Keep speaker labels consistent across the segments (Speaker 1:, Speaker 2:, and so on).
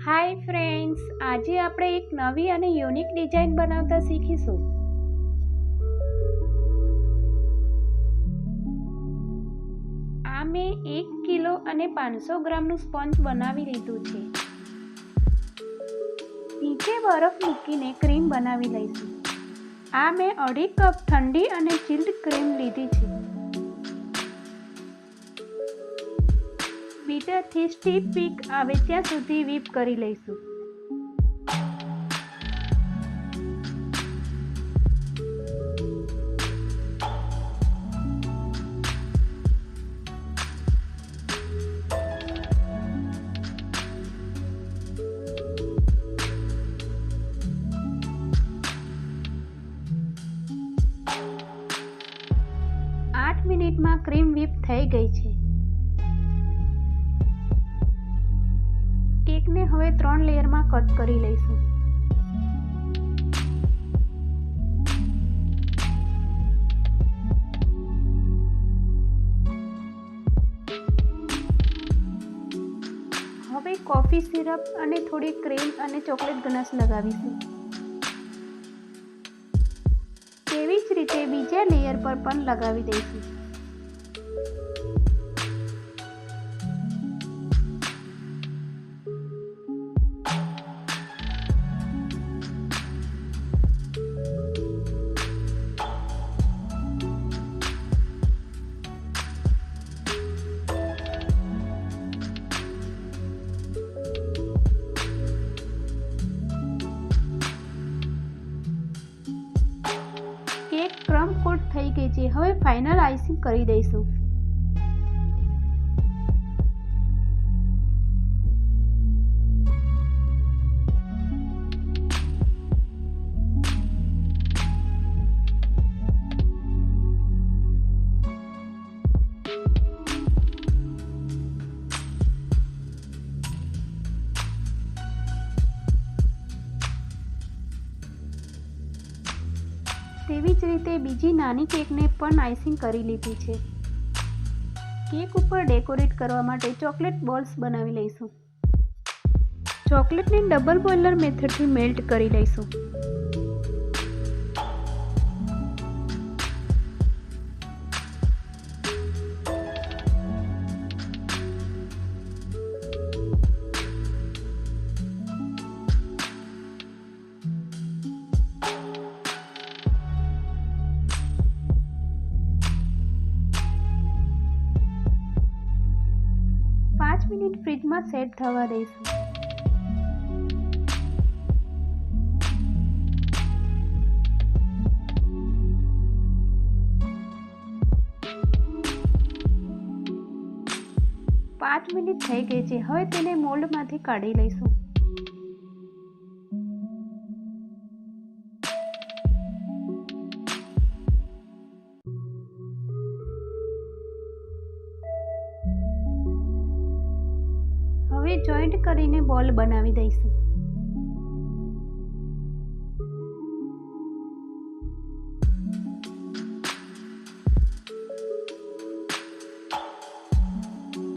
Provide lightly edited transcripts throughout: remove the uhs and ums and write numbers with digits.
Speaker 1: Hi friends, આજે આપણે એક નવી અને યુનિક ડિઝાઇન બનાવતા શીખીશું. આ મેં 1 કિલો અને 500 ગ્રામનું સ્પંજ બનાવી લીધું છે. નીચે બરફ મૂકીને ક્રીમ બનાવી લઈશું. આ મેં 2.5 કપ ઠંડી અને ચિલ્ડ ક્રીમ લીધી છે. બીટરથી સ્ટીપ પીક આવે ત્યાં સુધી whip કરી લઈશું. મિનિટમાં ક્રીમ whip થઈ ગઈ છે. કેકને હવે 3 લેયરમાં કટ કરી લઈશું. હવે કોફી સિરપ અને થોડી ક્રીમ અને ચોકલેટ ગનાશ લગાવીશું. તેવી જ રીતે બીજા લેયર પર પણ લગાવી દઈશું. કેક ક્રમ કોટ થઈ ગઈ છે. હવે ફાઇનલ આઈસિંગ કરી દઈશું. તેવી જ રીતે બીજી નાની કેકને પણ આઈસિંગ કરી લીધી છે. કેક ઉપર ડેકોરેટ કરવા માટે ચોકલેટ બોલ્સ બનાવી લઈશું. ચોકલેટને ડબલ બોઇલર મેથડથી મેલ્ટ કરી લઈશું. મિનિટ ફ્રીજમાં સેટ થવા દઈશું. મિનિટ થઈ ગઈ છે. હવે તેને મોલ્ડમાંથી કાઢી લઈશું. હવે જોઈન્ટ કરીને બોલ બનાવી દઈશું.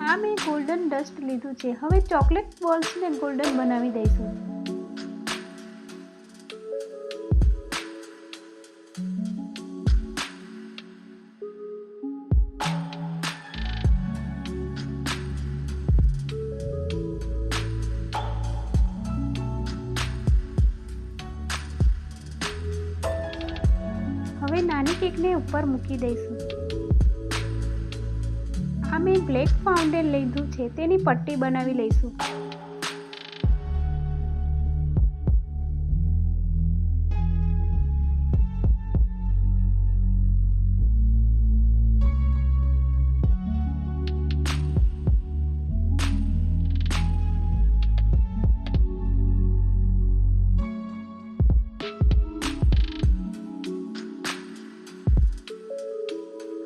Speaker 1: આ મેં ગોલ્ડન ડસ્ટ લીધું છે. હવે ચોકલેટ બોલ્સને ગોલ્ડન બનાવી દઈશું. હવે નાની કેકને ઉપર મૂકી દઈશું. આ મેં બ્લેક ફાઉન્ટેન લીધું છે. તેની પટ્ટી બનાવી લઈશું.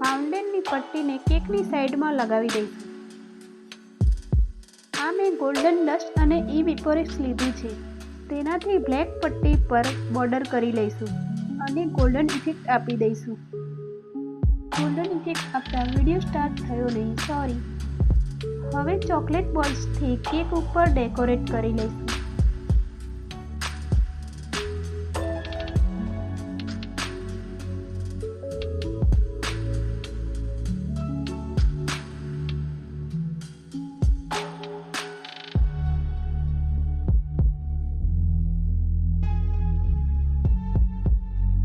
Speaker 1: ફાઉન્ટેનની પટ્ટીને કેકની સાઈડમાં લગાવી દઈશું. આ મેં ગોલ્ડન ડસ્ટ અને ઇવેપોરેક્સ લીધું છે. તેનાથી બ્લેક પટ્ટી પર બોર્ડર કરી લઈશું અને ગોલ્ડન ઇફેક્ટ આપી દઈશું. ગોલ્ડન ઇફેક્ટ આપતા વિડીયો સ્ટાર્ટ થયો નહીં, સોરી. હવે ચોકલેટ બોલ્સથી કેક ઉપર ડેકોરેટ કરી લઈશું.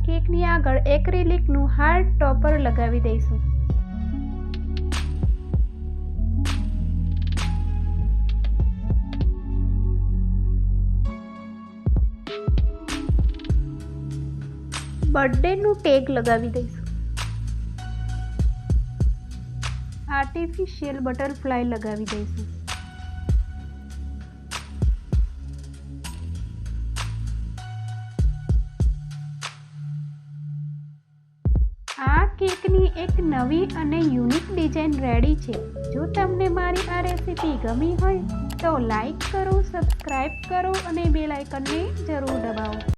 Speaker 1: કેકની આગળ એક્રિલિકનું હાર્ડ ટોપર લગાવી દઈશું. બર્થડેનું ટેગ લગાવી દઈશું. આર્ટિફિશિયલ બટરફ્લાય લગાવી દઈશું. આ કેકની એક નવી અને યુનિક ડિઝાઇન રેડી છે. જો તમને મારી આ રેસીપી ગમી હોય તો લાઈક કરો, સબસ્ક્રાઈબ કરો અને બેલ આઇકનને જરૂર દબાવો.